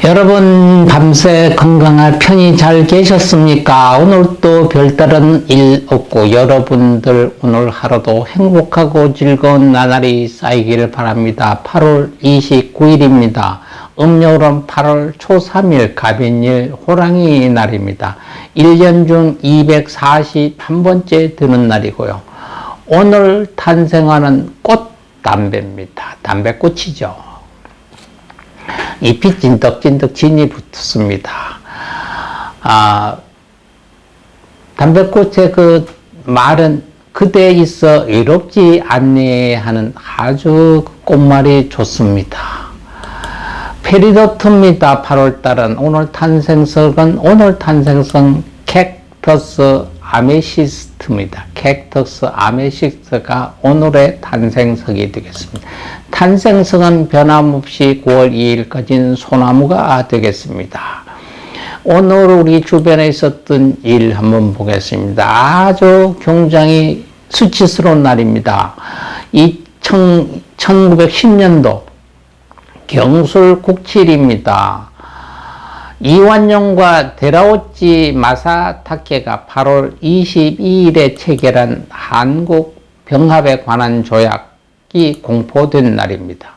여러분 밤새 건강할 편히 잘 계셨습니까? 오늘도 별다른 일 없고 여러분들 오늘 하루도 행복하고 즐거운 나날이 쌓이기를 바랍니다. 8월 29일입니다. 음력으로는 8월 초 3일 가변일 호랑이 날입니다. 1년 중 241번째 드는 날이고요. 오늘 탄생하는 꽃 담배입니다. 담배꽃이죠. 잎이 찐득찐득 진이 붙습니다. 담배꽃의 그 말은 그대에 있어 외롭지 않네 하는 아주 꽃말이 좋습니다. 페리도트입니다. 8월달은 오늘 탄생성 캡터스 아메시스트입니다. 캡터스 아메시스트가 오늘의 탄생석이 되겠습니다. 탄생석은 변함없이 9월 2일까지는 소나무가 되겠습니다. 오늘 우리 주변에 있었던 일 한번 보겠습니다. 아주 굉장히 수치스러운 날입니다. 1910년도 경술 국칠입니다. 이완용과 데라오치 마사타케가 8월 22일에 체결한 한국 병합에 관한 조약이 공포된 날입니다.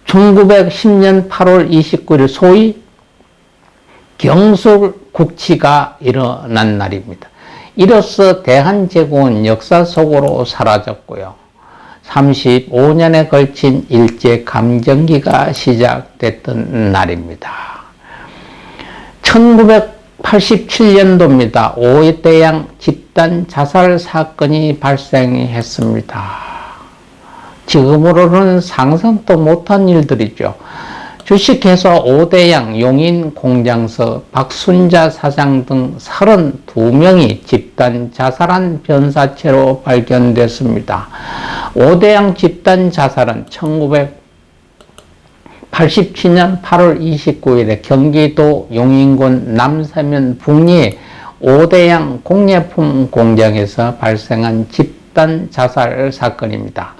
1910년 8월 29일 소위 경술 국치가 일어난 날입니다. 이로써 대한제국은 역사 속으로 사라졌고요. 35년에 걸친 일제감정기가 시작됐던 날입니다. 1987년도입니다. 오대양 집단 자살 사건이 발생했습니다. 지금으로는 상상도 못한 일들이죠. 주식회사 오대양 용인공장서 박순자 사장 등 32명이 집단 자살한 변사체로 발견됐습니다. 오대양 집단 자살은 1987년 8월 29일에 경기도 용인군 남사면 북리의 오대양 공예품 공장에서 발생한 집단 자살 사건입니다.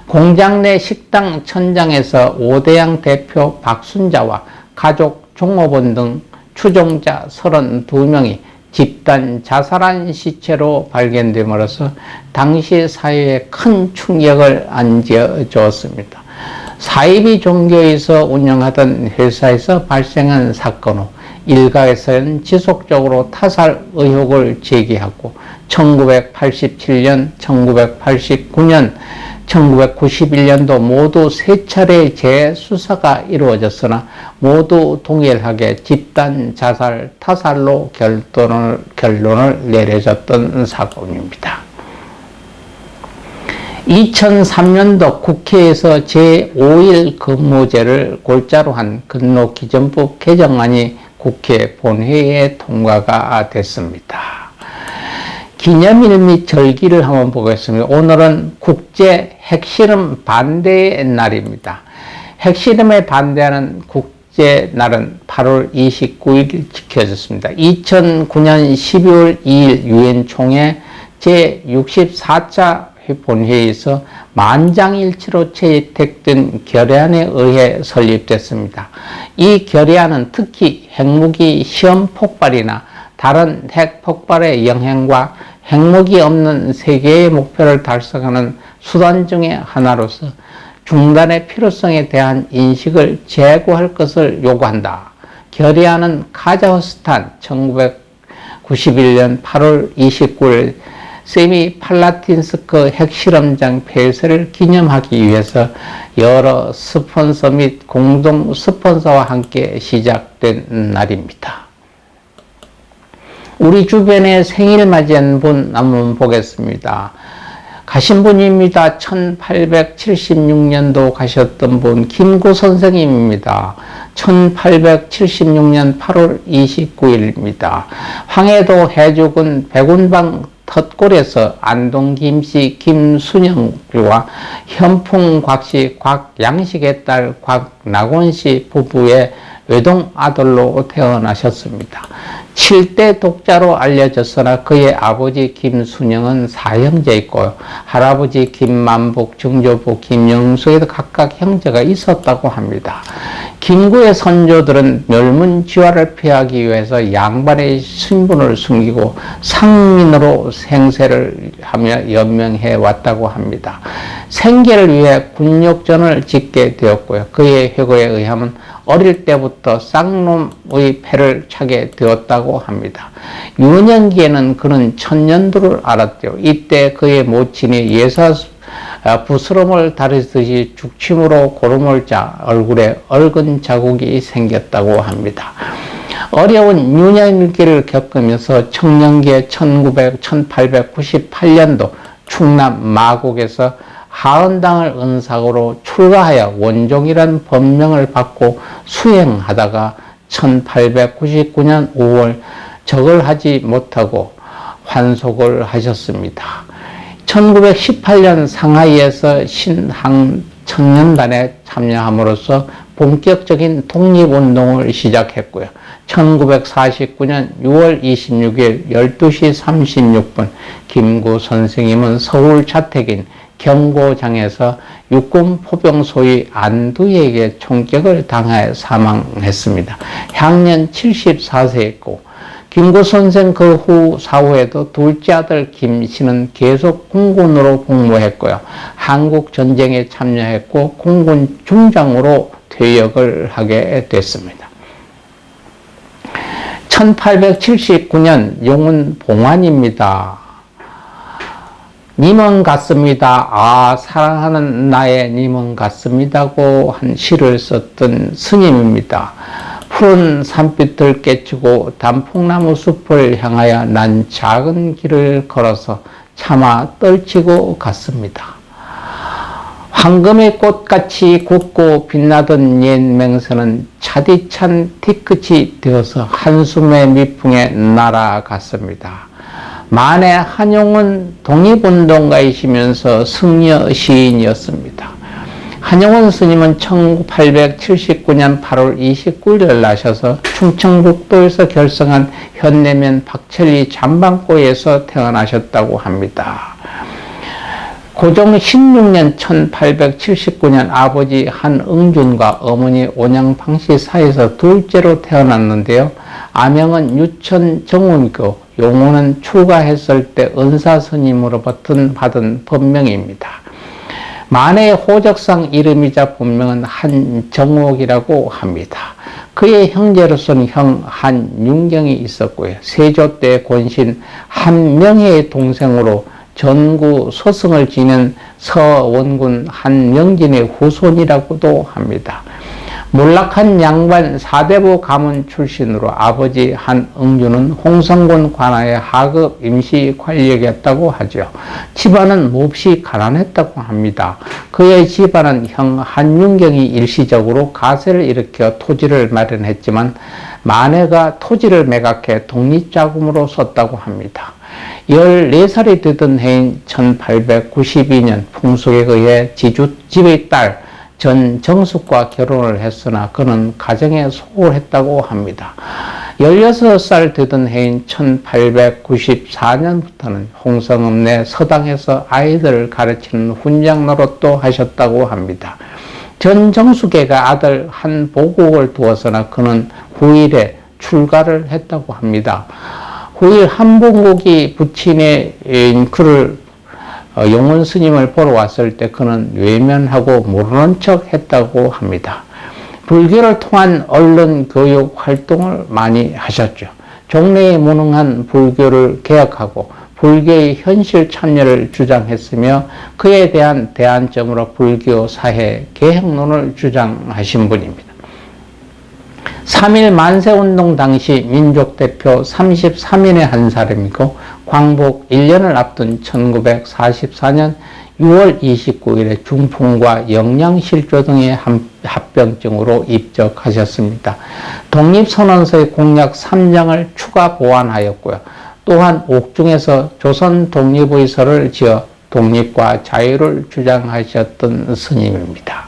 공장 내 식당 천장에서 오대양 대표 박순자와 가족 종업원 등 추종자 32명이 집단 자살한 시체로 발견됨으로써 당시 사회에 큰 충격을 안겨주었습니다. 사이비 종교에서 운영하던 회사에서 발생한 사건 후 일각에서는 지속적으로 타살 의혹을 제기하고 1987년, 1989년, 1991년도 모두 3차례 재수사가 이루어졌으나 모두 동일하게 집단 자살, 타살로 결론을 내려졌던 사건입니다. 2003년도 국회에서 제5일 근무제를 골자로 한 근로기준법 개정안이 국회 본회의에 통과가 됐습니다. 기념일 및 절기를 한번 보겠습니다. 오늘은 국제 핵실험 반대의 날입니다. 핵실험에 반대하는 국제날은 8월 29일 지켜졌습니다. 2009년 12월 2일 유엔 총회 제64차 본회의에서 만장일치로 채택된 결의안에 의해 설립됐습니다. 이 결의안은 특히 핵무기 시험 폭발이나 다른 핵 폭발의 영향과 핵무기 없는 세계의 목표를 달성하는 수단 중의 하나로서 중단의 필요성에 대한 인식을 제고할 것을 요구한다. 결의안은 카자흐스탄 1991년 8월 29일 세미팔라틴스크 핵실험장 폐쇄를 기념하기 위해서 여러 스폰서 및 공동 스폰서와 함께 시작된 날입니다. 우리 주변에 생일 맞이한 분 한번 보겠습니다. 가신 분입니다. 1876년도 가셨던 분 김구 선생님입니다. 1876년 8월 29일입니다. 황해도 해주군 백운방 텃골에서 안동 김씨 김순영과 현풍 곽씨 곽양식의 딸 곽낙원씨 부부의 외동 아들로 태어나셨습니다. 7대 독자로 알려졌으나 그의 아버지 김순영은 사형제였고 할아버지 김만복, 증조부 김영숙에도 각각 형제가 있었다고 합니다. 김구의 선조들은 멸문지화를 피하기 위해서 양반의 신분을 숨기고 상민으로 생세를 하며 연명해 왔다고 합니다. 생계를 위해 군역전을 짓게 되었고요. 그의 회고에 의하면 어릴 때부터 쌍놈의 패를 차게 되었다고 합니다. 유년기에는 그는 천년도를 알았죠. 이때 그의 모친이 예사 부스럼을 다리듯이 죽침으로 고름을 짜 얼굴에 얽은 자국이 생겼다고 합니다. 어려운 유년기를 겪으면서 청년기에 1898년도 충남 마곡에서 하은당을 은사고로 출가하여 원종이란 법명을 받고 수행하다가 1899년 5월 적을 하지 못하고 환속을 하셨습니다. 1918년 상하이에서 신항 청년단에 참여함으로써 본격적인 독립운동을 시작했고요. 1949년 6월 26일 12시 36분 김구 선생님은 서울 자택인 경고장에서 육군 포병 소위 안두에게 총격을 당하여 사망했습니다. 향년 74세였고 김구 선생 그 후 사후에도 둘째 아들 김씨는 계속 공군으로 복무했고요. 한국 전쟁에 참여했고 공군 중장으로 퇴역을 하게 됐습니다. 1879년 용은 봉안입니다. 님은 같습니다. 아, 사랑하는 나의 님은 같습니다고 한 시를 썼던 스님입니다. 푸른 산빛을 깨치고 단풍나무 숲을 향하여 난 작은 길을 걸어서 차마 떨치고 갔습니다. 황금의 꽃같이 굵고 빛나던 옛 맹세는 차디찬 뒤끝이 되어서 한숨의 미풍에 날아갔습니다. 만해 한용은 독립운동가이시면서 승려 시인이었습니다. 한용운 스님은 1879년 8월 29일 나셔서 충청북도에서 결성한 현내면 박천리 잠방고에서 태어나셨다고 합니다. 고종 16년 1879년 아버지 한응준과 어머니 온양방씨 사이에서 둘째로 태어났는데요. 아명은 유천 정운교, 용호는 출가했을 때 은사스님으로 받은 법명입니다. 만해의 호적상 이름이자 본명은 한정옥이라고 합니다. 그의 형제로서는 형 한윤경이 있었고요. 세조 때 권신 한명혜의 동생으로 전구 소승을 지낸 서원군 한명진의 후손이라고도 합니다. 몰락한 양반 사대부 가문 출신으로 아버지 한응주는 홍성군 관아의 하급 임시 관리였다고 하죠. 집안은 몹시 가난했다고 합니다. 그의 집안은 형 한윤경이 일시적으로 가세를 일으켜 토지를 마련했지만 만해가 토지를 매각해 독립자금으로 썼다고 합니다. 14살이 되던 해인 1892년 풍속에 의해 지주집의 딸 전정숙과 결혼을 했으나 그는 가정에 소홀했다고 합니다. 16살 되던 해인 1894년부터는 홍성읍 내 서당에서 아이들을 가르치는 훈장 노릇도 하셨다고 합니다. 전정숙에게 아들 한보국을 두었으나 그는 후일에 출가를 했다고 합니다. 후일 한보국이 부친인 그를 용원 스님을 보러 왔을 때 그는 외면하고 모르는 척 했다고 합니다. 불교를 통한 언론 교육 활동을 많이 하셨죠. 종래에 무능한 불교를 개혁하고 불교의 현실 참여를 주장했으며 그에 대한 대안점으로 불교 사회 개혁론을 주장하신 분입니다. 3.1 만세운동 당시 민족대표 33인의 한 사람이고 광복 1년을 앞둔 1944년 6월 29일에 중풍과 영양실조 등의 합병증으로 입적하셨습니다. 독립선언서의 공약 3장을 추가 보완하였고요. 또한 옥중에서 조선 독립의서를 지어 독립과 자유를 주장하셨던 스님입니다.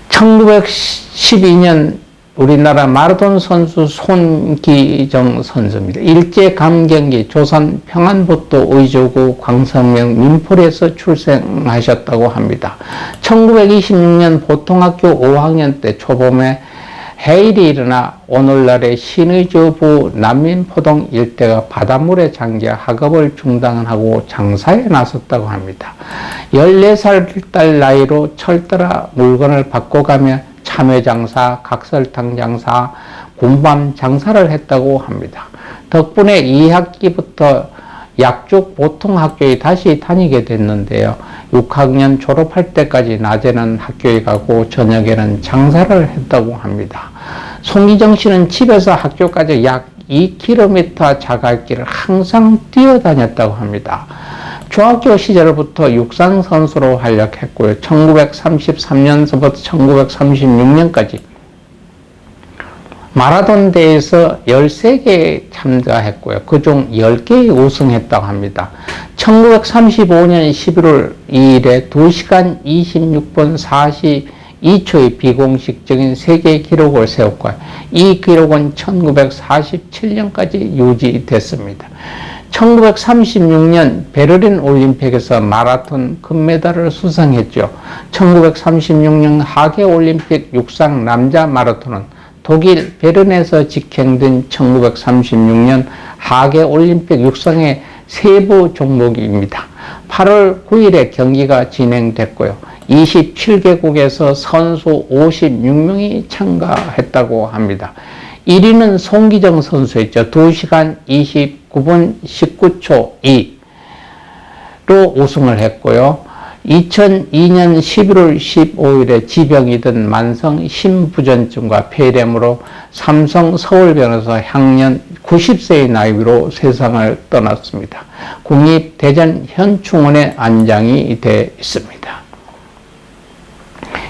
1912년 우리나라 마라톤 선수 손기정 선수입니다. 일제감경기 조선 평안북도 의조구 광성면 민포리에서 출생하셨다고 합니다. 1926년 보통학교 5학년 때 초봄에 해일이 일어나 오늘날의 신의주부 난민포동 일대가 바닷물에 잠겨 학업을 중단하고 장사에 나섰다고 합니다. 14살 딸 나이로 철더라 물건을 바꿔가며 참외장사, 각설탕 장사, 군밤 장사를 했다고 합니다. 덕분에 2학기부터 약죽 보통학교에 다시 다니게 됐는데요. 6학년 졸업할 때까지 낮에는 학교에 가고 저녁에는 장사를 했다고 합니다. 송기정 씨는 집에서 학교까지 약 2km 자갈길을 항상 뛰어다녔다고 합니다. 중학교 시절부터 육상 선수로 활약했고요. 1933년서부터 1936년까지 마라톤 대회에서 13개 참가했고요. 그중 10개에 우승했다고 합니다. 1935년 11월 2일에 2시간 26분 42초의 비공식적인 세계 기록을 세웠고요. 이 기록은 1947년까지 유지됐습니다. 1936년 베를린 올림픽에서 마라톤 금메달을 수상했죠. 1936년 하계 올림픽 육상 남자 마라톤은 독일 베른에서 직행된 1936년 하계 올림픽 육상의 세부 종목입니다. 8월 9일에 경기가 진행됐고요. 27개국에서 선수 56명이 참가했다고 합니다. 1위는 송기정 선수였죠. 2시간 29분 19초 2로 우승을 했고요. 2002년 11월 15일에 지병이던 만성 심부전증과 폐렴으로 삼성 서울병원에서 향년 90세의 나이로 세상을 떠났습니다. 국립대전현충원에 안장이 되어 있습니다.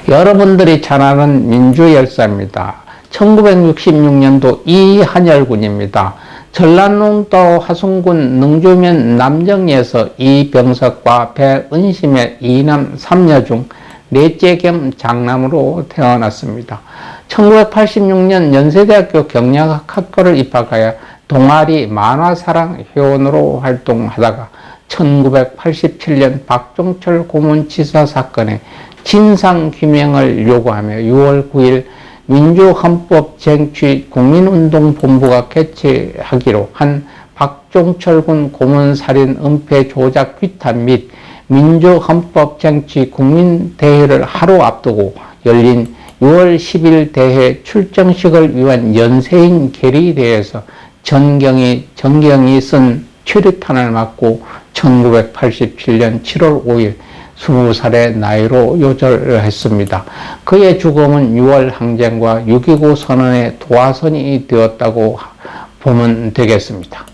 여러분들이 잘 아는 민주열사입니다. 1966년도 이한열군입니다. 전라남도 화순군 능주면 남정리에서 이병석과 배은심의 이남 3녀 중 넷째 겸 장남으로 태어났습니다. 1986년 연세대학교 경영학과를 입학하여 동아리 만화사랑 회원으로 활동하다가 1987년 박종철 고문치사 사건의 진상규명을 요구하며 6월 9일 민주헌법쟁취국민운동본부가 개최하기로 한 박종철군 고문살인 은폐 조작 규탄 및 민주헌법쟁취국민대회를 하루 앞두고 열린 6월 10일 대회 출정식을 위한 연세인 계리대회에서 정경이 쓴 최루탄을 맞고 1987년 7월 5일 20살의 나이로 요절했습니다. 그의 죽음은 6월 항쟁과 6.29 선언의 도화선이 되었다고 보면 되겠습니다.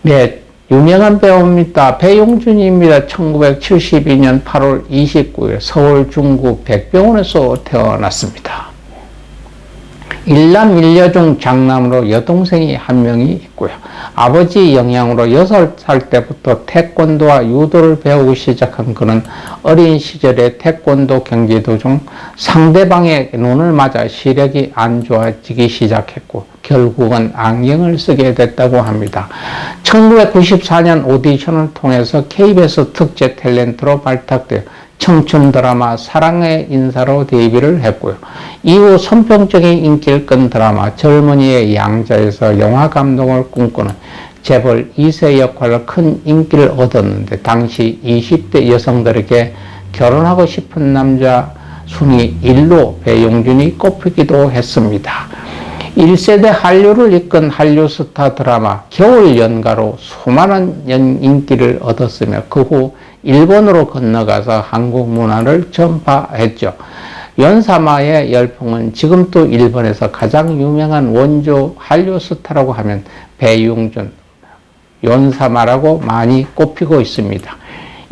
네, 유명한 배우입니다. 배용준입니다. 1972년 8월 29일 서울 중구 백병원에서 태어났습니다. 일남 일녀 중 장남으로 여동생이 한 명이 있고요. 아버지 영향으로 6살 때부터 태권도와 유도를 배우기 시작한 그는 어린 시절에 태권도 경기 도중 상대방의 눈을 맞아 시력이 안 좋아지기 시작했고 결국은 안경을 쓰게 됐다고 합니다. 1994년 오디션을 통해서 KBS 특제 탤런트로 발탁되어 청춘 드라마 사랑의 인사로 데뷔를 했고요. 이후 선평적인 인기를 끈 드라마 젊은이의 양자에서 영화 감독을 꿈꾸는 재벌 2세 역할로 큰 인기를 얻었는데 당시 20대 여성들에게 결혼하고 싶은 남자 순위 1로 배용준이 꼽히기도 했습니다. 1세대 한류를 이끈 한류 스타 드라마 겨울연가로 수많은 인기를 얻었으며 그 후 일본으로 건너가서 한국 문화를 전파했죠. 연사마의 열풍은 지금도 일본에서 가장 유명한 원조 한류 스타라고 하면 배용준, 연사마라고 많이 꼽히고 있습니다.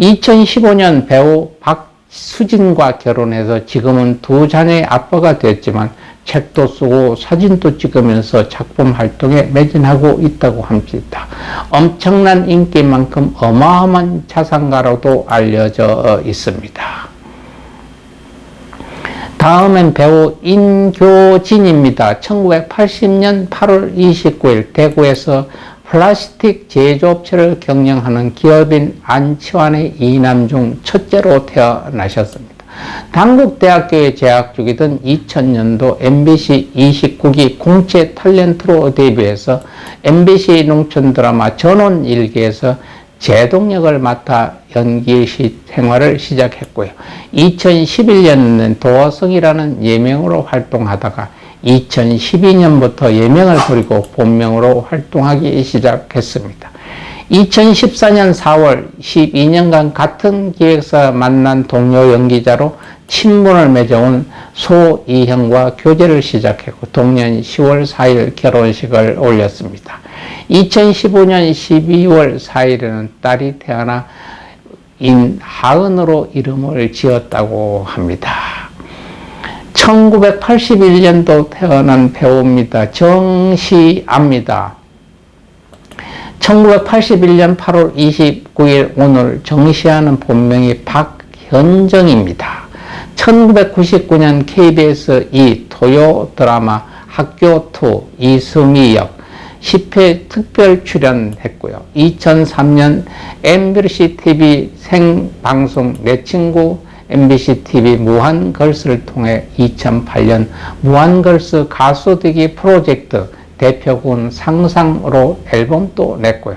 2015년 배우 박수진과 결혼해서 지금은 두 자녀의 아빠가 됐지만 책도 쓰고 사진도 찍으면서 작품 활동에 매진하고 있다고 합니다. 엄청난 인기만큼 어마어마한 자산가로도 알려져 있습니다. 다음엔 배우 인교진입니다. 1980년 8월 29일 대구에서 플라스틱 제조업체를 경영하는 기업인 안치환의 이남 중 첫째로 태어나셨습니다. 단국대학교에 재학 중이던 2000년도 MBC 29기 공채 탤런트로 데뷔해서 MBC 농촌 드라마 전원일기에서 제동역을 맡아 연기 생활을 시작했고요. 2011년에는 도어성이라는 예명으로 활동하다가 2012년부터 예명을 버리고 본명으로 활동하기 시작했습니다. 2014년 4월 12년간 같은 기획사 만난 동료 연기자로 친분을 맺어온 소이형과 교제를 시작했고 동년 10월 4일 결혼식을 올렸습니다. 2015년 12월 4일에는 딸이 태어나 인하은으로 이름을 지었다고 합니다. 1981년도 태어난 배우입니다. 정시아입니다. 1981년 8월 29일 오늘 정시아는 본명이 박현정입니다. 1999년 KBS 토요 드라마 학교2 이승희 역 10회 특별 출연했고요. 2003년 MBC TV 생방송 내 친구 MBC TV 무한걸스를 통해 2008년 무한걸스 가수되기 프로젝트 대표군 상상으로 앨범도 냈고요.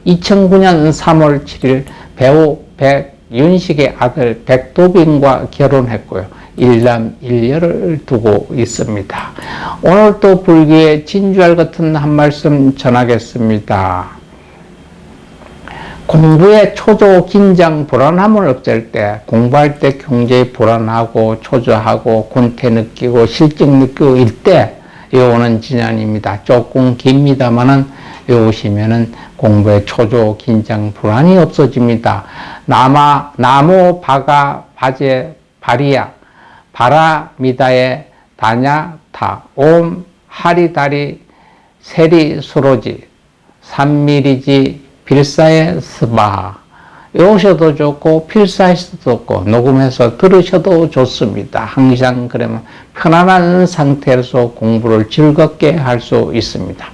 2009년 3월 7일 배우 백윤식의 아들 백도빈과 결혼했고요. 일남 일녀를 두고 있습니다. 오늘 또 불교의 진주알 같은 한 말씀 전하겠습니다. 공부에 초조, 긴장, 불안함을 없앨 때, 공부할 때 굉장히 불안하고 초조하고 권태 느끼고 실증 느끼고 이때 오는 진안입니다. 조금 깁니다만은 오시면은 공부에 초조, 긴장, 불안이 없어집니다. 나무, 바가, 바제, 바리야, 바라미다의 다냐타, 옴, 하리다리, 세리, 수로지, 삼미리지, 필사의 스바. 오셔도 좋고 필사하셔도 좋고 녹음해서 들으셔도 좋습니다. 항상 그러면 편안한 상태에서 공부를 즐겁게 할 수 있습니다.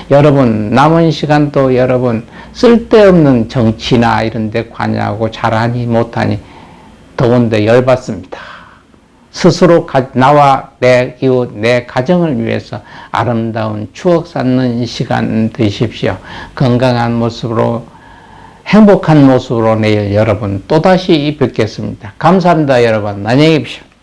여러분 남은 시간도 여러분 쓸데없는 정치나 이런 데 관여하고 잘하니 못하니 더운데 열받습니다. 스스로 나와 내 이웃, 내 가정을 위해서 아름다운 추억 쌓는 시간 되십시오. 건강한 모습으로 행복한 모습으로 내일 여러분 또다시 뵙겠습니다. 감사합니다, 여러분. 안녕히 계십시오.